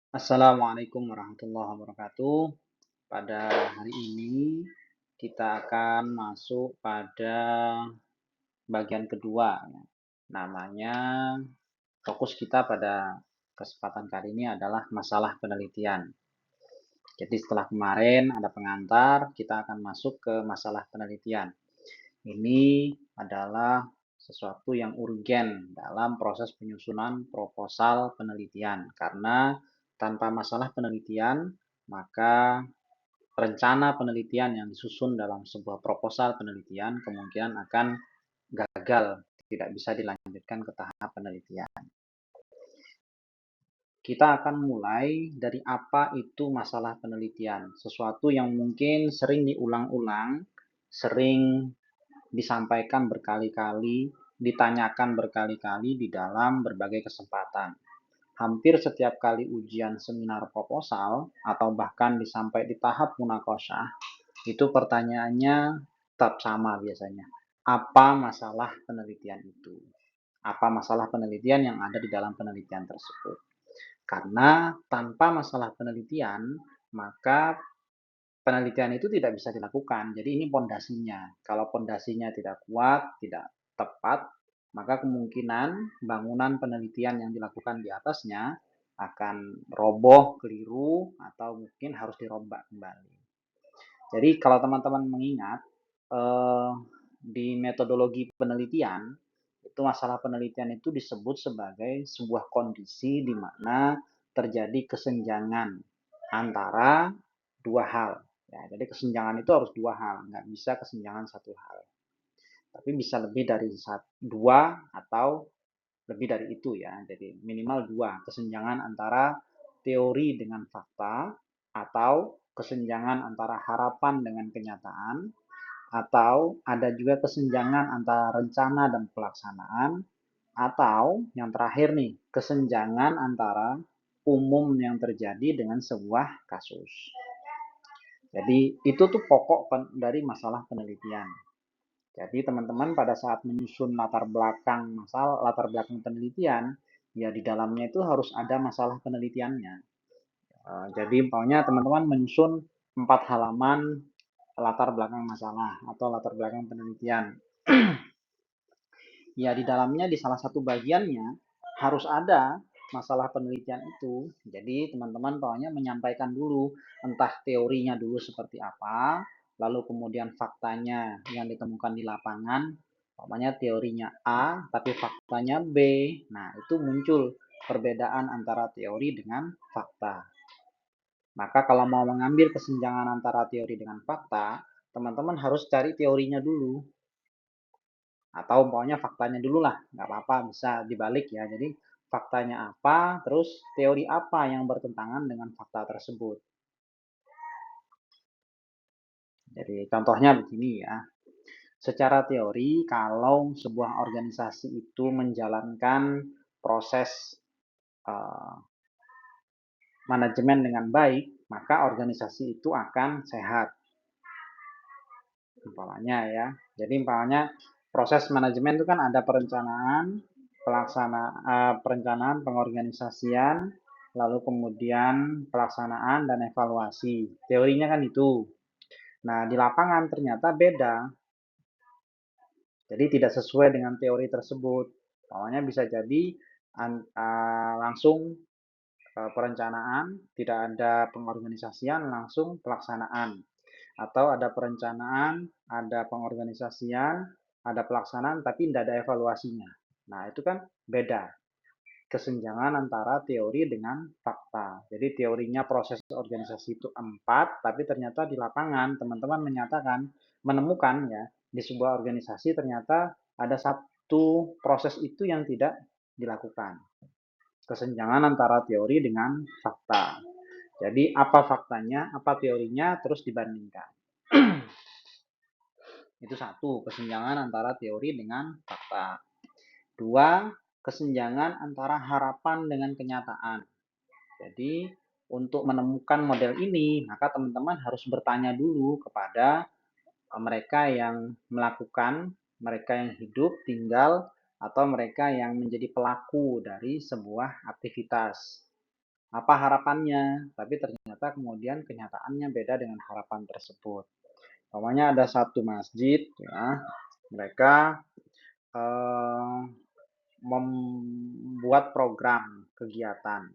Assalamualaikum warahmatullahi wabarakatuh. Pada hari ini kita akan masuk pada bagian kedua. Namanya fokus kita pada kesempatan kali ini adalah masalah penelitian. Jadi setelah kemarin ada pengantar, kita akan masuk ke masalah penelitian. Ini adalah sesuatu yang urgen dalam proses penyusunan proposal penelitian karena tanpa masalah penelitian maka rencana penelitian yang disusun dalam sebuah proposal penelitian kemungkinan akan gagal, tidak bisa dilanjutkan ke tahap penelitian. Kita akan mulai dari apa itu masalah penelitian, sesuatu yang mungkin sering diulang-ulang, sering disampaikan berkali-kali, ditanyakan berkali-kali di dalam berbagai kesempatan. Hampir setiap kali ujian seminar proposal atau bahkan sampai di tahap munakosyah, itu pertanyaannya tetap sama biasanya. Apa masalah penelitian itu? Apa masalah penelitian yang ada di dalam penelitian tersebut? Karena tanpa masalah penelitian, maka penelitian itu tidak bisa dilakukan. Jadi ini pondasinya. Kalau pondasinya tidak kuat, tidak tepat, maka kemungkinan bangunan penelitian yang dilakukan di atasnya akan roboh, keliru, atau mungkin harus dirombak kembali. Jadi kalau teman-teman mengingat di metodologi penelitian, itu masalah penelitian itu disebut sebagai sebuah kondisi di mana terjadi kesenjangan antara dua hal. Ya, jadi kesenjangan itu harus dua hal, nggak bisa kesenjangan satu hal. Tapi bisa lebih dari dua atau lebih dari itu ya. Jadi minimal dua, kesenjangan antara teori dengan fakta atau kesenjangan antara harapan dengan kenyataan atau ada juga kesenjangan antara rencana dan pelaksanaan atau yang terakhir nih, kesenjangan antara umum yang terjadi dengan sebuah kasus. Jadi itu tuh pokok dari masalah penelitian. Jadi teman-teman pada saat menyusun latar belakang penelitian, ya di dalamnya itu harus ada masalah penelitiannya. Jadi umpamanya teman-teman menyusun 4 halaman latar belakang masalah atau latar belakang penelitian. Ya di dalamnya di salah satu bagiannya harus ada masalah penelitian itu. Jadi teman-teman pokoknya menyampaikan dulu entah teorinya dulu seperti apa, lalu kemudian faktanya yang ditemukan di lapangan, pokoknya teorinya A tapi faktanya B. Nah, itu muncul perbedaan antara teori dengan fakta. Maka kalau mau mengambil kesenjangan antara teori dengan fakta, teman-teman harus cari teorinya dulu. Atau pokoknya faktanya dulu lah, nggak apa-apa, bisa dibalik ya. Jadi faktanya apa, terus teori apa yang bertentangan dengan fakta tersebut. Jadi contohnya begini ya. Secara teori, kalau sebuah organisasi itu menjalankan proses uh, manajemen dengan baik, maka organisasi itu akan sehat. Umpamanya ya. Jadi umpamanya proses manajemen itu kan ada perencanaan, pengorganisasian, lalu kemudian pelaksanaan dan evaluasi. Teorinya kan itu. Nah, di lapangan ternyata beda. Jadi tidak sesuai dengan teori tersebut. Awalnya bisa jadi langsung perencanaan, tidak ada pengorganisasian, langsung pelaksanaan. Atau ada perencanaan, ada pengorganisasian, ada pelaksanaan, tapi tidak ada evaluasinya. Nah, itu kan beda. Kesenjangan antara teori dengan fakta. Jadi teorinya proses organisasi itu 4, tapi ternyata di lapangan teman-teman menemukan ya, di sebuah organisasi ternyata ada satu proses itu yang tidak dilakukan. Kesenjangan antara teori dengan fakta. Jadi apa faktanya, apa teorinya, terus dibandingkan. Itu satu, kesenjangan antara teori dengan fakta. Dua, kesenjangan antara harapan dengan kenyataan. Jadi, untuk menemukan model ini, maka teman-teman harus bertanya dulu kepada mereka yang melakukan, mereka yang hidup, tinggal, atau mereka yang menjadi pelaku dari sebuah aktivitas. apa harapannya, tapi ternyata kemudian kenyataannya beda dengan harapan tersebut. Umpamanya ada satu masjid, ya, mereka eh, membuat program kegiatan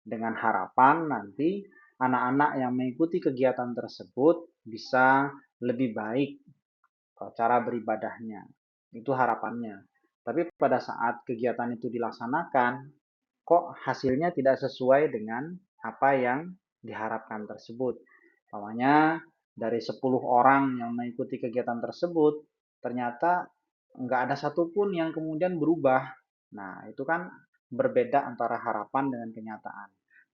dengan harapan nanti anak-anak yang mengikuti kegiatan tersebut bisa lebih baik cara beribadahnya. Itu harapannya. Tapi pada saat kegiatan itu dilaksanakan, kok hasilnya tidak sesuai dengan apa yang diharapkan tersebut. Namanya dari 10 orang yang mengikuti kegiatan tersebut, ternyata nggak ada satupun yang kemudian berubah. Nah, itu kan berbeda antara harapan dengan kenyataan.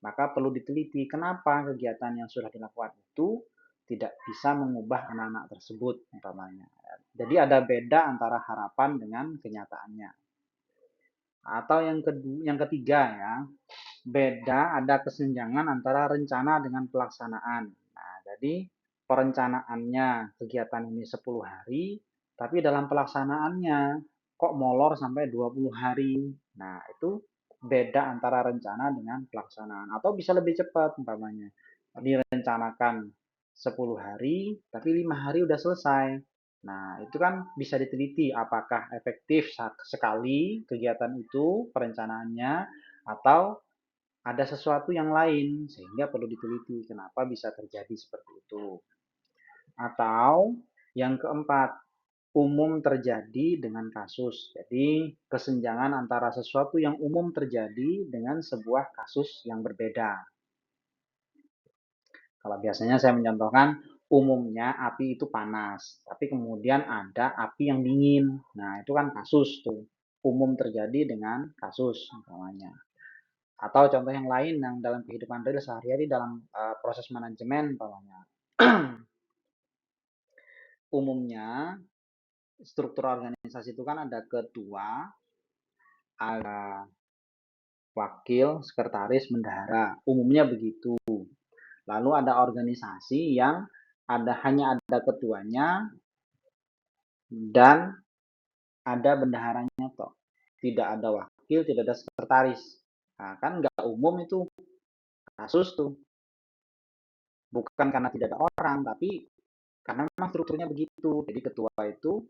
Maka perlu diteliti kenapa kegiatan yang sudah dilakukan itu tidak bisa mengubah anak-anak tersebut, umpamanya. Jadi ada beda antara harapan dengan kenyataannya. Atau yang ketiga ya, beda ada kesenjangan antara rencana dengan pelaksanaan. Nah, jadi perencanaannya kegiatan ini 10 hari, tapi dalam pelaksanaannya kok molor sampai 20 hari. Nah, itu beda antara rencana dengan pelaksanaan. Atau bisa lebih cepat umpamanya. Direncanakan 10 hari, tapi 5 hari udah selesai. Nah, itu kan bisa diteliti apakah efektif sekali kegiatan itu perencanaannya atau ada sesuatu yang lain sehingga perlu diteliti kenapa bisa terjadi seperti itu. Atau yang keempat, umum terjadi dengan kasus. Jadi kesenjangan antara sesuatu yang umum terjadi dengan sebuah kasus yang berbeda. Kalau biasanya saya mencontohkan umumnya api itu panas, tapi kemudian ada api yang dingin. Nah, itu kan kasus tuh. Umum terjadi dengan kasus namanya. Atau contoh yang lain yang dalam kehidupan real sehari-hari dalam proses manajemen umpamanya. Umumnya struktur organisasi itu kan ada ketua, ada wakil, sekretaris, bendahara. Umumnya begitu. Lalu ada organisasi yang hanya ada ketuanya dan ada bendaharanya toh. Tidak ada wakil, tidak ada sekretaris. Nah, kan nggak umum itu kasus tuh. Bukan karena tidak ada orang, tapi karena memang strukturnya begitu. Jadi ketua itu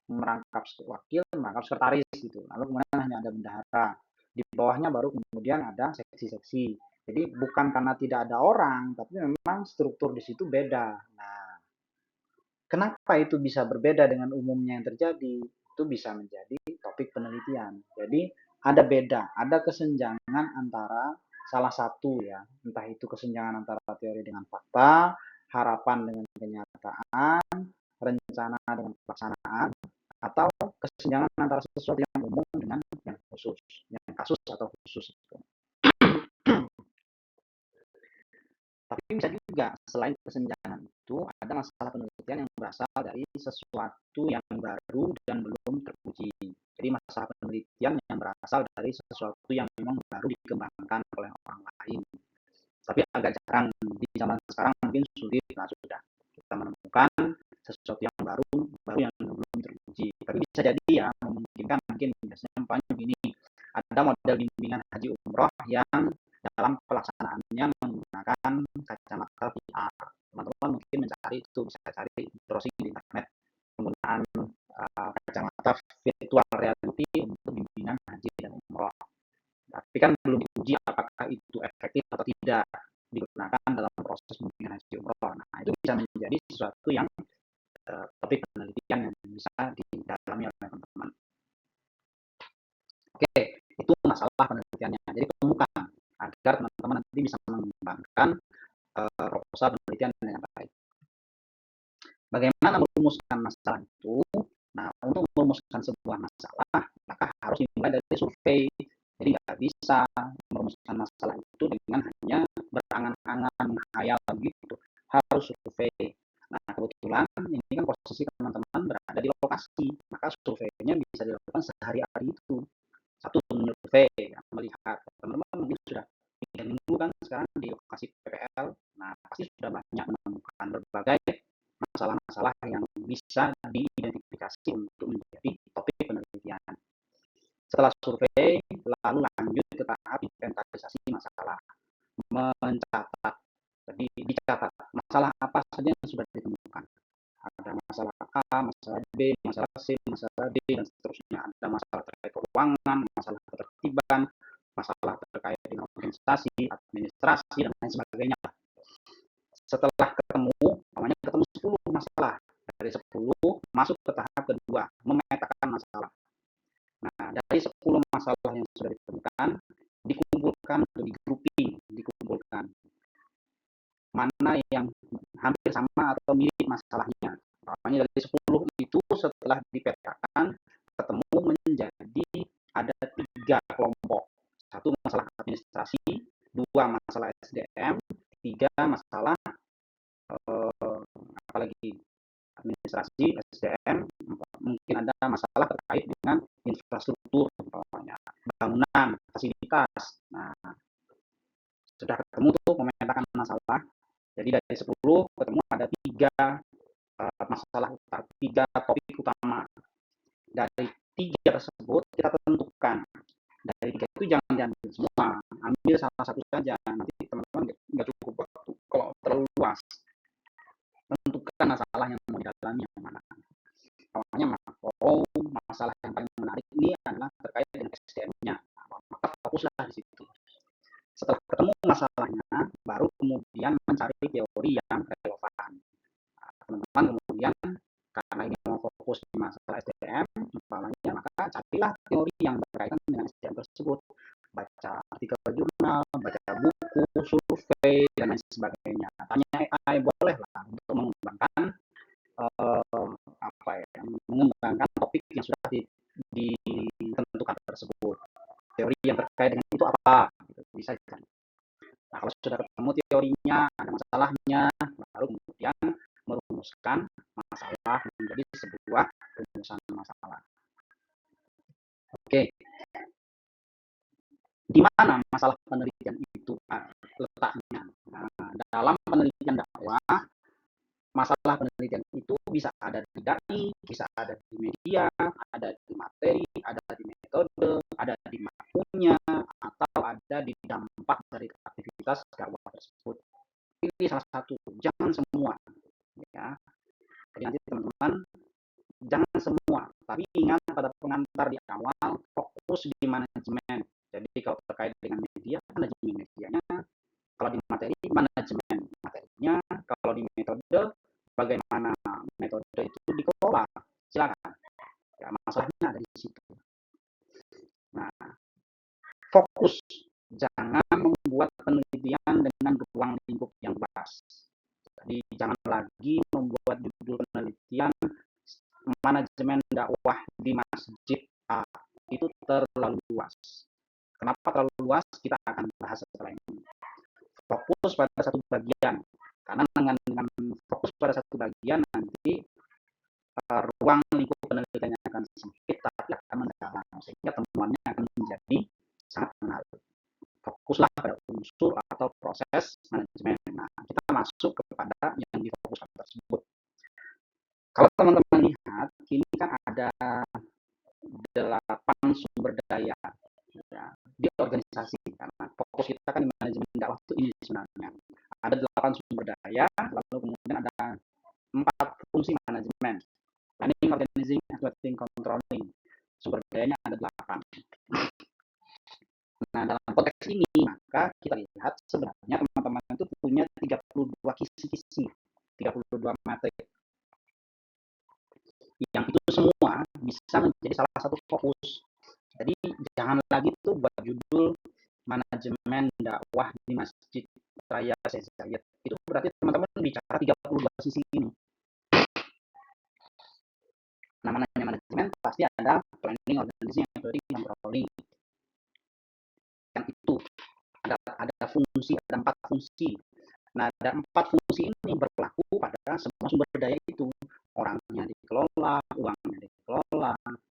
merangkap wakil, merangkap sekretaris gitu. Lalu kemudian hanya ada bendahara. Di bawahnya baru kemudian ada seksi-seksi. Jadi bukan karena tidak ada orang, tapi memang struktur di situ beda. Nah, kenapa itu bisa berbeda dengan umumnya yang terjadi? Itu bisa menjadi topik penelitian. Jadi ada beda, ada kesenjangan antara salah satu ya, entah itu kesenjangan antara teori dengan fakta, harapan dengan kenyataan, rencana dengan pelaksanaan, atau kesenjangan antara sesuatu yang umum dengan yang khusus, yang kasus atau khusus itu. Tapi bisa juga selain kesenjangan itu ada masalah penelitian yang berasal dari sesuatu yang baru dan belum teruji. Jadi masalah penelitian yang berasal dari sesuatu yang memang baru dikembangkan oleh orang lain. Tapi agak jarang di zaman sekarang mungkin sulit lah sudah kita menemukan sesuatu yang baru yang belum teruji. Tapi bisa jadi ya memungkinkan mungkin biasanya umpamanya begini, ada model bimbingan haji umroh yang dalam pelaksanaannya menggunakan kacamata VR. Teman-teman mungkin mencari itu, bisa cari browsing di internet penggunaan kacamata virtual reality untuk bimbingan haji dan umroh. Tapi kan belum diuji apakah itu efektif atau tidak digunakan dalam proses bimbingan haji umroh. Nah, itu bisa menjadi sesuatu yang topik penelitian yang bisa didalami oleh teman-teman. Oke, itu masalah penelitiannya. Jadi temukan agar teman-teman nanti bisa mengembangkan proposal penelitian dengan baik. Bagaimana merumuskan masalah itu? Nah, untuk merumuskan sebuah masalah, maka harus dimulai dari survei. Jadi nggak bisa merumuskan masalah itu dengan hanya berangan-angan, menghayal gitu. Harus survei. Nah, kebetulan ini kan posisi teman-teman berada di lokasi, maka surveinya bisa dilakukan sehari-hari itu. Satu survei, melihat teman-teman mungkin sudah 3 minggu kan sekarang di lokasi PPL. Nah, pasti sudah banyak menemukan berbagai masalah-masalah yang bisa diidentifikasi untuk menjadi topik penelitian. Setelah survei, lalu lanjut ke tahap inventarisasi masalah. mencatat. Jadi dicatat masalah apa saja yang sudah ditemukan. Ada masalah A, masalah B, masalah C, masalah D, dan seterusnya. Ada masalah terkait keuangan, masalah ketertiban, masalah terkait dengan organisasi, administrasi, dan lain sebagainya. Setelah ketemu, namanya ketemu 10 masalah. Dari 10 masuk ke tahap kedua, memetakan masalah. Nah, dari 10 masalah yang sudah ditemukan, dikumpulkan atau dikumpulkan mana yang hampir sama atau mirip masalahnya. Makanya dari 10 itu setelah dipetakan, ketemu menjadi ada 3 kelompok. Satu masalah administrasi, 2 masalah SDM, 3 masalah apalagi administrasi, SDM, mungkin ada masalah terkait dengan infrastruktur, bangunan, fasilitas. Nah, sudah ketemu tuh memetakan masalah. Jadi dari 10 ketemu ada 3 masalah, 3 topik utama. Dari 3 tersebut kita tentukan. Dari 3 itu jangan diambil semua, ambil salah satu saja. Nanti teman-teman nggak cukup waktu kalau terlalu luas. Tentukan masalah yang mau didalami yang mana. Awalnya masalah yang paling menarik ini adalah terkait dengan SDM-nya. Maka fokuslah di situ. Setelah ketemu masalahnya, baru kemudian mencari teori yang relevan. Teman-teman kemudian karena ini mau fokus di masalah SDM, maka carilah teori yang berkaitan dengan SDM tersebut. Baca artikel jurnal, baca buku, survei, dan lain sebagainya. Tanya AI boleh lah untuk mengembangkan mengembangkan topik yang sudah ditentukan tersebut. Teori yang terkait dengan itu apa? Bisa kan? Nah, kalau sudah ketemu teorinya, ada masalahnya, baru kemudian merumuskan masalah menjadi sebuah rumusan masalah. Oke. Di mana masalah penelitian itu letaknya? Nah, dalam penelitian dakwah, masalah penelitian itu bisa ada di dai, bisa ada di media, ada di materi, ada di metode, ada di makunya, atau ada di dampak dari aktivitas dakwah tersebut. Ini salah satu, jangan semua. Ya. Jadi nanti teman-teman, jangan semua, tapi ingat pada pengantar di awal, fokus di manajemen. Jadi kalau terkait dengan media, manajemen medianya. Kalau di materi, manajemen materinya. Kalau di metode, bagaimana metode itu dikelola. Silakan. Ya, masalahnya ada di situ. Nah, fokus. Jangan membuat penelitian dengan ruang lingkup yang luas. Jadi jangan lagi membuat judul penelitian manajemen dakwah di masjid A. Itu terlalu luas. Kenapa terlalu luas? Kita akan bahas setelah ini. Fokus pada satu bagian. Karena dengan fokus pada satu bagian nanti ruang lingkup penelitiannya akan sempit tapi akan mendalam sehingga temuannya akan menjadi sangat menarik. Fokuslah pada unsur atau proses manajemen. Nah, kita masuk kepada yang difokuskan tersebut. Kalau teman-teman lihat, ini kan ada 8 sumber daya ya, di organisasi. Karena fokus kita kan di manajemen dakwah itu ini sebenarnya. Ada 8 sumber daya, lalu kemudian ada 4 fungsi manajemen. Planning, organizing, executing, controlling. Sumber dayanya ada 8. Nah, dalam konteks ini, maka kita lihat sebenarnya teman-teman itu punya 32 kisi-kisi, 32 materi. Yang itu semua bisa menjadi salah satu fokus. Jadi jangan lagi tuh buat judul manajemen dakwah di Masjid Raya Syekh Zayed. Itu berarti teman-teman bicara 32 sisi ini. Namanya manajemen pasti ada planning, organizing, executing, controlling. Yang itu ada fungsi, ada 4 fungsi. Nah, ada 4 fungsi ini berlaku pada semua sumber daya itu. Orangnya dikelola, uangnya dikelola,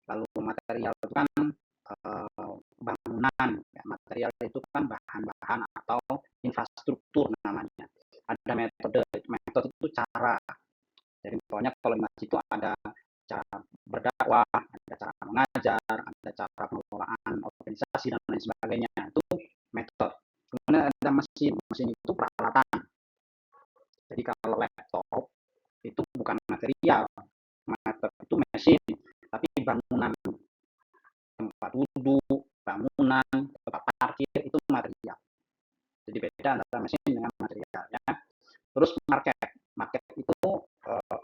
lalu material itu kan bangunan. Ya, material itu kan bahan-bahan atau infrastruktur namanya. Ada metode itu cara. Jadi pokoknya kalau di masjid itu ada cara berdakwah, ada cara mengajar, ada cara pengelolaan organisasi dan lain sebagainya. Itu metode. Kemudian ada mesin, mesin itu peralatan. Jadi kalau laptop itu bukan material, laptop itu mesin, tapi bangunan, tempat duduk, bangunan, tempat parkir itu material. Jadi beda antara mesin dengan materialnya. Terus market, market itu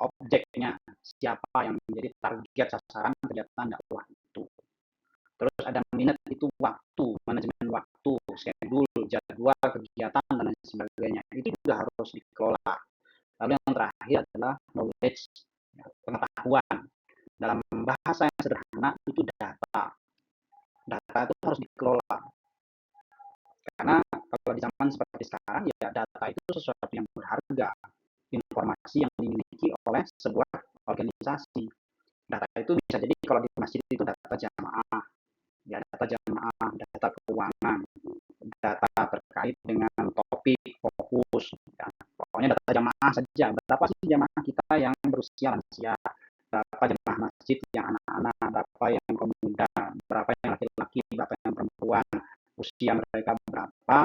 objeknya, siapa yang menjadi target sasaran kegiatan dakwah itu. Terus ada minat itu waktu, manajemen waktu, schedule, jadwal kegiatan dan lain sebagainya. Itu juga harus dikelola. Lalu yang terakhir adalah knowledge, ya, pengetahuan. Dalam bahasa yang sederhana itu data. Data itu harus dikelola. Karena kalau di zaman seperti sekarang ya data itu sesuatu yang berharga. Informasi yang dimiliki oleh sebuah organisasi. Data itu bisa jadi kalau di masjid itu data jamaah, ya data jamaah, data keuangan, data terkait dengan topik fokus, ya. Pokoknya data jamaah saja. Berapa sih jamaah kita yang berusia lansia? Berapa jemaah masjid yang anak-anak, berapa yang pemuda, berapa yang laki-laki, berapa yang perempuan, usia mereka berapa,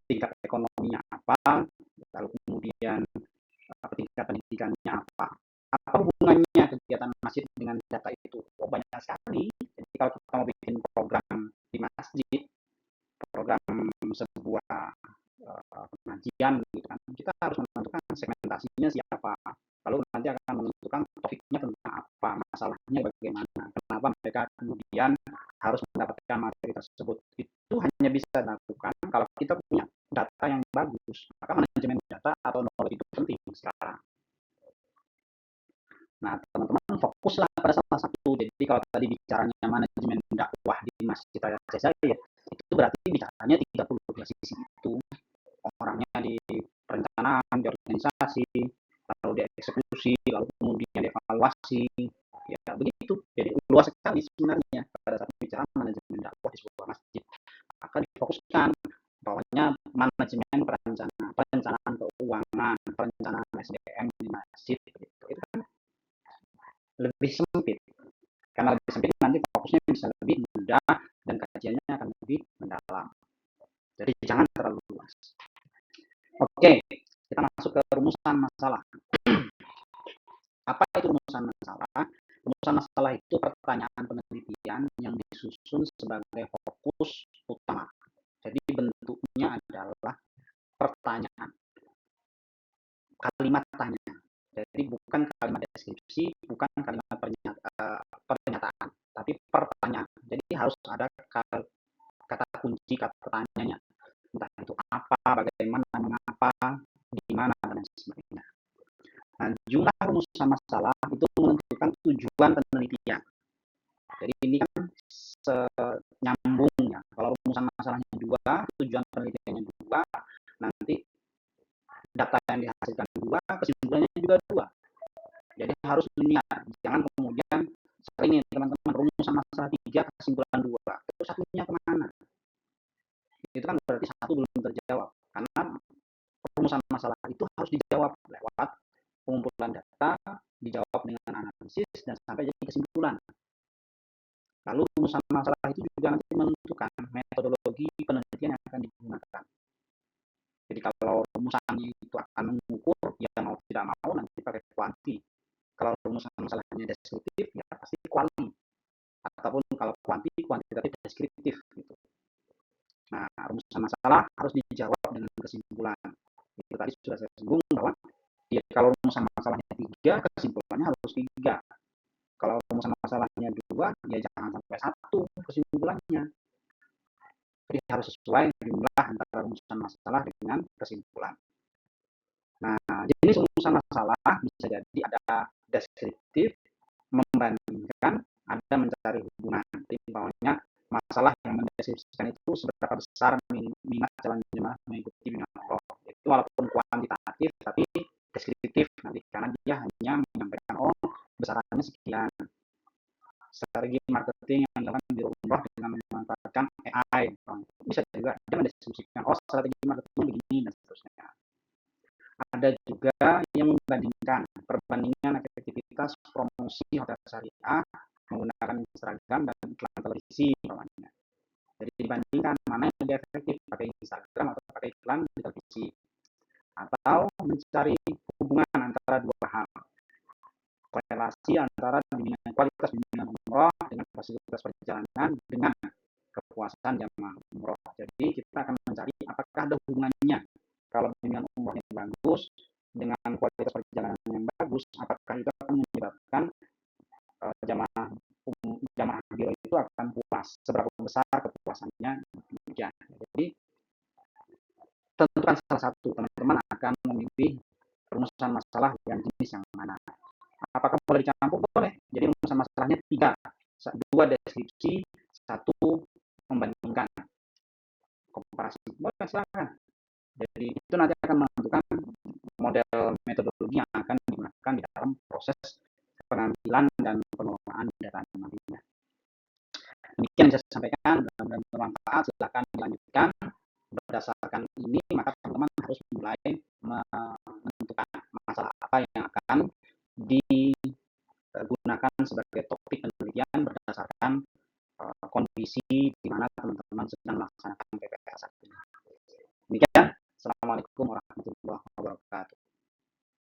tingkat ekonominya apa, lalu kemudian tingkat pendidikannya apa. Apa hubungannya kegiatan masjid dengan data itu? Oh, banyak sekali. Jadi kalau kita mau bikin program di masjid, program sebuah pengajian gitu kan, kita harus menentukan segmentasinya siapa, lalu nanti akan menentukan topiknya tentang apa, masalahnya bagaimana, kenapa mereka kemudian harus mendapatkan materi tersebut. Itu hanya bisa dilakukan kalau kita punya data yang bagus. Maka manajemen data atau knowledge itu penting sekarang. Nah, teman-teman fokuslah pada salah satu. Jadi kalau tadi bicaranya manajemen dakwah di masjid saya ya, itu berarti bicaranya 30 sisi itu. Orangnya di perencanaan, di organisasi, lalu di eksekusi, lalu kemudian dievaluasi, ya begitu. Jadi luas sekali sebenarnya pada saat bicara manajemen dakwah di sebuah masjid. Maka difokuskan bahwanya manajemen perencanaan keuangan, perencanaan SDM di masjid, gitu. Itu kan lebih sempit. Karena lebih sempit nanti fokusnya bisa lebih mudah dan kajiannya akan lebih mendalam. Jadi jangan terlalu luas. Oke, kita masuk ke rumusan masalah. Apa itu rumusan masalah? Rumusan masalah itu pertanyaan penelitian yang disusun sebagai fokus utama. Jadi bentuknya adalah pertanyaan, kalimat tanya. Jadi bukan kalimat deskripsi, bukan kalimat pernyataan, tapi pertanyaan. Jadi harus ada kata kunci, kata tanyanya. Entah itu apa, bagaimana, mengapa, di mana, dan lain sebagainya. Nah, jumlah rumusan masalah itu menentukan tujuan penelitian. Jadi ini kan nyambung ya. Kalau rumusan masalahnya dua, tujuan penelitiannya dua, nanti data yang dihasilkan dua, kesimpulannya juga dua. Jadi harus linear. Jangan kemudian sering nih teman-teman rumusan masalah tiga, kesimpulan dua. Terus satunya kemana? Itu kan berarti satu belum terjawab. Karena rumusan masalah itu harus dijawab lewat pengumpulan data, dijawab dengan analisis, dan sampai jadi kesimpulan. Lalu rumusan masalah itu juga nanti menentukan metodologi penelitian yang akan digunakan. Jadi kalau rumusannya itu akan mengukur, ya mau tidak mau nanti pakai kuanti. Kalau rumusan masalahnya deskriptif, ya pasti kuali. Ataupun kalau kuantitatif deskriptif. Gitu. Nah, rumusan masalah harus dijawab dengan kesimpulan. Itu tadi sudah saya singgung bahwa ya, kalau rumusan masalahnya tiga, kesimpulannya harus tiga. Kalau rumusan masalahnya dua, ya jangan sampai satu kesimpulannya. Jadi harus sesuai jumlah antara rumusan masalah dengan kesimpulan. Nah, jenis rumusan masalah bisa jadi ada deskriptif, membandingkan, ada mencari hubungan. Timpalnya masalah yang mendeskripsikan itu seberapa besar minat calon jemaah mengikuti bimbingan Allah. Itu walaupun kuantitatif tapi deskriptif nanti karena dia hanya menyampaikan besarannya sekian. Strategi marketing yang dilakukan di umroh dengan memanfaatkan AI. Bisa juga dia mendeskripsikan strategi marketingnya begini dan seterusnya. Ada juga yang membandingkan perbandingan efektivitas promosi hotel syariah menggunakan seragam dan iklan televisi namanya. Jadi dibandingkan mana yang lebih efektif pakai Instagram atau pakai iklan di televisi, atau mencari hubungan antara dua hal, korelasi antara kualitas bimbingan umroh dengan fasilitas perjalanan dengan kepuasan jamaah umroh. Jadi kita akan mencari apakah ada hubungannya. Kalau bimbingan umrohnya bagus dengan kualitas perjalanan yang bagus, apakah itu akan menyebabkan jamaah jamaah biro itu akan puas, seberapa besar kepuasannya, demikian. Jadi tentukan salah satu, teman-teman akan memilih rumusan masalah yang jenis yang mana. Apakah boleh dicampur? Boleh. Jadi rumusan masalahnya 3, 2 deskripsi, 1 membandingkan, komparasi. Boleh, silakan. Jadi itu nanti akan menentukan model metodologi yang akan digunakan di dalam proses pengambilan dan pengelolaan data nantinya. Demikian yang saya sampaikan, mudah-mudahan bermanfaat. Silakan dilanjutkan. Berdasarkan ini, maka teman-teman harus mulai menentukan masalah apa yang akan digunakan sebagai topik penelitian berdasarkan kondisi di mana teman-teman sedang melaksanakan PPS saat ini.